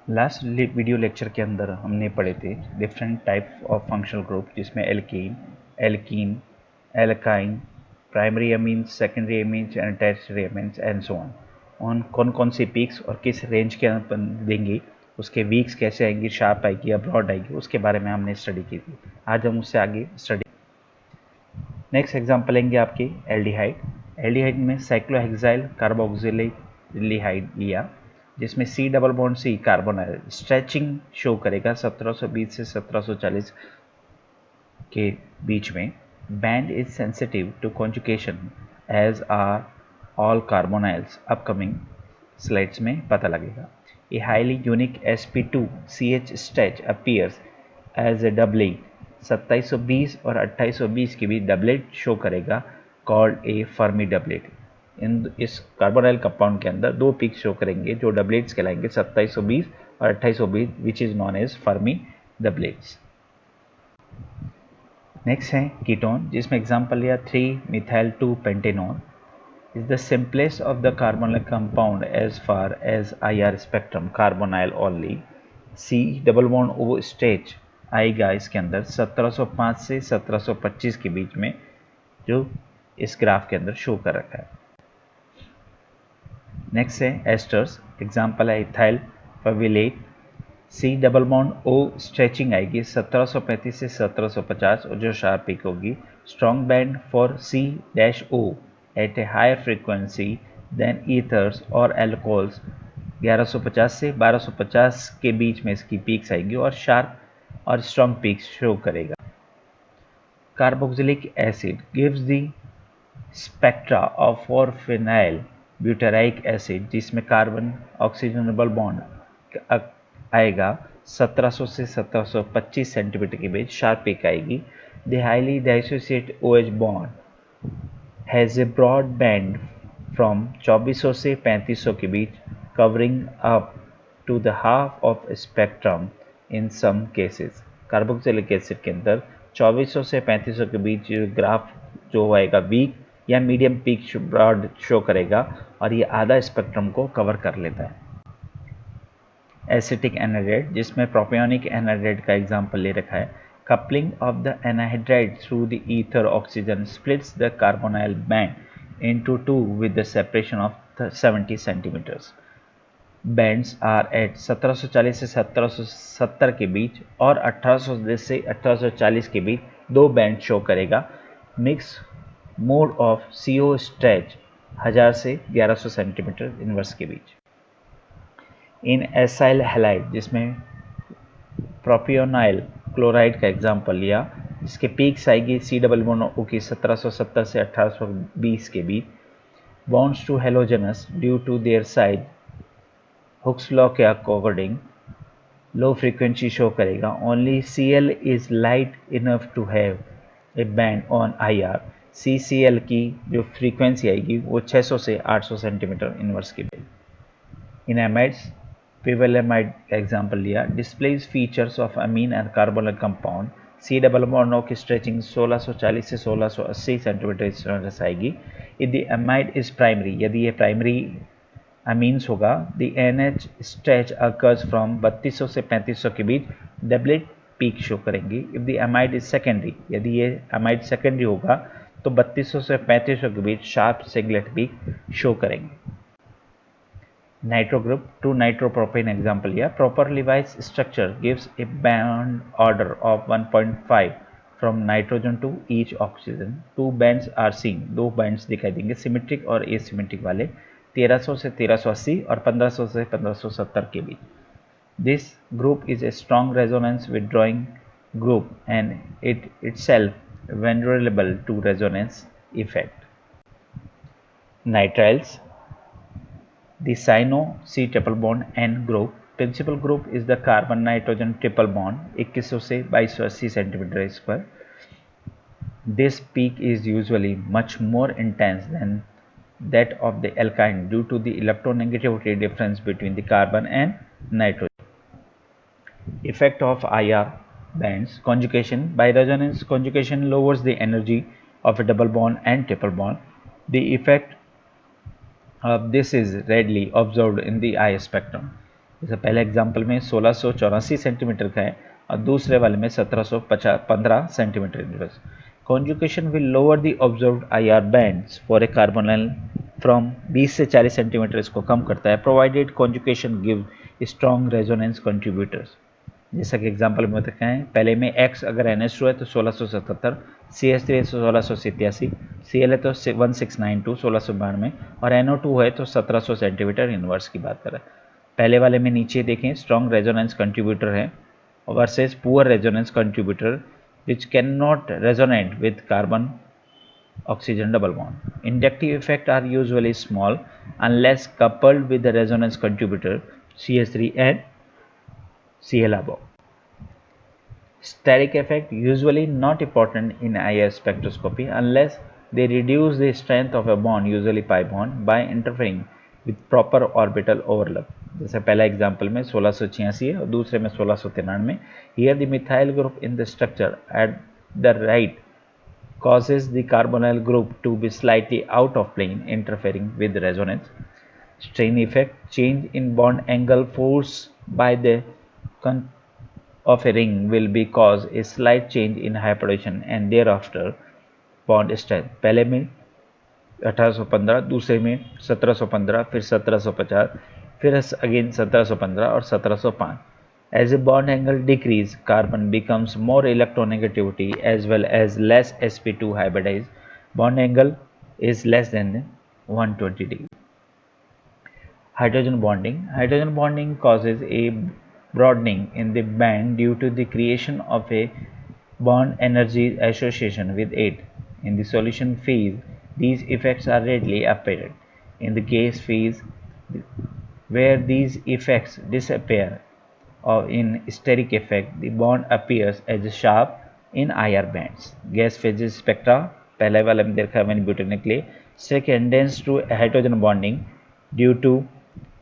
Last video lecture के अंदर हमने पढ़े थे different type of functional group, जिसमें alkene, alkene, alkyne, primary amines, secondary amines and tertiary amines and so on कौन कौन सी पीक्स और किस रेंज के अंदर देंगी, उसके वीक्स कैसे आएंगी, शार्प आएगी या ब्रॉड आएगी, उसके बारे में हमने स्टडी की थी। आज हम उससे आगे स्टडी। नेक्स्ट एग्जांपल लेंगे आपकी एल्डिहाइड। एल्डिहाइड में साइक्लोहेक्साइल कार्बोक्सिलिहाइड लिया, जिसमें C double bond C carbonyl stretching show करेगा 1720 से 1740 के बीच में। Band is sensitive to conjugation as are all carbonyls. Upcoming slides में पता लगेगा। A highly unique sp2ch stretch appears as a doublet 2720 और 2820 के बीच डबलेट शो करेगा, कॉल्ड ए फर्मी डबलेट। इस कार्बोनाइल कंपाउंड के अंदर दो पीक शो करेंगे जो डबलेट्स कहलाएंगे 2720 और 2820, which is known as Fermi doublets. Next है कीटोन, जिसमें एग्जांपल लिया 3 methyl 2 pentanone is the simplest of the carbonyl compound as far as IR spectrum, carbonyl only। C double bond O stage आएगा इसके अंदर 1705 से 1725 के बीच में, जो इस ग्राफ के अंदर शो कर रखा है। नेक्स्ट है एस्टर्स, एग्जांपल है इथाइल फविलेट। C double bond O stretching आएगी 1735 से 1750 और जो शार्प पिक होगी। Strong band for C-O at a higher frequency than ethers और एल्कोहल्स 1150 से 1250 के बीच में इसकी पीक्स आएगी और शार्प और स्ट्रॉन्ग पीक्स शो करेगा। Carboxylic acid gives the spectra of for phenyl butyric acid, जिसमें कार्बन ऑक्सीजन डबल बॉन्ड आएगा 1700 से 1725 सेंटीमीटर के बीच, शार्प पिक आएगी। The highly dissociate OH bond has a broad band from 2400 से 3500 के बीच, covering up to the half of spectrum in some cases. Carboxylic acid के अंदर 2400 से 3500 के बीच ग्राफ जो आएगा वीक या मीडियम पीक ब्रॉड शो करेगा और ये आधा स्पेक्ट्रम को कवर कर लेता है। एसिटिक एनहाइड्राइड, जिसमें प्रोपियोनिक एनहाइड्राइड का एग्जांपल ले रखा है। Coupling of the anhydride through the ether oxygen splits the carbonyl band into two with the separation of 70 centimetres. Bands are at 1740 से 1770 के बीच और 1810 से 1840 के बीच दो बैंड शो करेगा। Mix mode of CO stretch 1000 से 1100 सेंटीमीटर इनवर्स के बीच। इन acyl halide, जिसमें प्रोपियोनाइल क्लोराइड का एग्जांपल लिया, जिसके पीक्स आएगी C डबल बॉन्ड O की 1770 से 1820 के बीच। Bonds to halogens due to their size Hooke's law के अकॉर्डिंग लो फ्रीक्वेंसी शो करेगा। Only Cl is light enough to have a band on IR। CCl की जो फ्रीक्वेंसी आएगी वो 600 से 800 सेंटीमीटर इनवर्स की बीच। इन एमाइड्स पिवेलेमाइड का एग्जांपल लिया, displays features of amine and carbonyl compound. C double bond O की स्ट्रेचिंग 1640 से 1680 सेंटीमीटर आएगी। यदि अमाइड इज प्राइमरी, यदि ये प्राइमरी अमीन्स होगा, the NH stretch occurs from 3200 से 3500 के बीच डबलेट पीक शो करेंगी। If the amide is secondary, यदि ये अमाइड सेकेंडरी होगा तो 3200 से 3500 के बीच शार्प सिंगलेट पीक शो करेंगे। नाइट्रो ग्रुप, 2 नाइट्रोप्रोपेन एग्जांपल लिया। Properly wise structure gives a bond order of 1.5 from nitrogen to each oxygen. 2 bands are seen, 2 bands दिखाई देंगे, सिमेट्रिक और एसिमेट्रिक वाले, 1300 से 1380 और 1500 से 1570 के बीच। This group is a strong resonance withdrawing group and it itself vulnerable to resonance effect. Nitriles, the cyno C triple bond N group. Principal group is the carbon nitrogen triple bond 2100 से 2280 centimetre square. This peak is usually much more intense than that of the alkyne due to the electronegativity difference between the carbon and nitrogen. Effect of IR bands. Conjugation. By resonance, conjugation lowers the energy of a double bond and triple bond. The effect of this is readily observed in the eye spectrum. जैसे पहले example में 1684 centimetre का है और दूसरे वाले में 1715 centimetre. Conjugation will lower the observed IR bands for a carbonyl from 20 से 40 सेंटीमीटर इसको कम करता है, provided conjugation give strong resonance contributors. जैसा कि एग्जाम्पल में बताते हैं, पहले में X अगर NH2 है तो 1677, CH3 है तो 1687, Cl है तो 1692 1692 और NO2 है तो 1700 सेंटीमीटर इनवर्स की बात कर रहा है। पहले वाले में नीचे देखें स्ट्रॉन्ग रेजोनेंस कंट्रीब्यूटर है versus poor resonance contributor which can not resonate with carbon oxygen double bond. Inductive effects are usually small unless coupled with the resonance contributor CH3 and Cl above. Steric effect usually not important in IR spectroscopy unless they reduce the strength of a bond, usually pi bond, by interfering with proper orbital overlap. जैसे पहला example में 1686 है और दूसरे में 1693। Here the methyl group in the structure at the right causes the carbonyl group to be slightly out of plane, interfering with resonance. Strain effect, change in bond angle forced by the of a ring will be cause a slight change in hypertension and thereafter bond strength. पहले में 1815, दूसरे में 1715, फिर 1750, फिर again 1715 और 1705. As a bond angle decrease, carbon becomes more electronegativity as well as less sp2 hybridized. Bond angle is less than 120 degree. Hydrogen bonding. Hydrogen bonding causes a broadening in the band due to the creation of a bond energy association with it. In the solution phase, these effects are readily apparent. In the gas phase, where these effects disappear, or in steric effect, the bond appears as sharp in IR bands. Gas phase spectra, पहले वाले में देखा मैंने butane के लिए, सेकेंडेंस to hydrogen bonding due to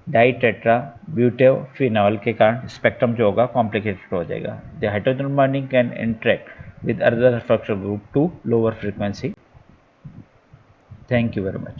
डाइटेट्रा butylphenol के कारण स्पेक्ट्रम जो होगा कॉम्प्लिकेटेड हो जाएगा. The hydrogen bonding can interact with other structure group to lower frequency. Thank you very much.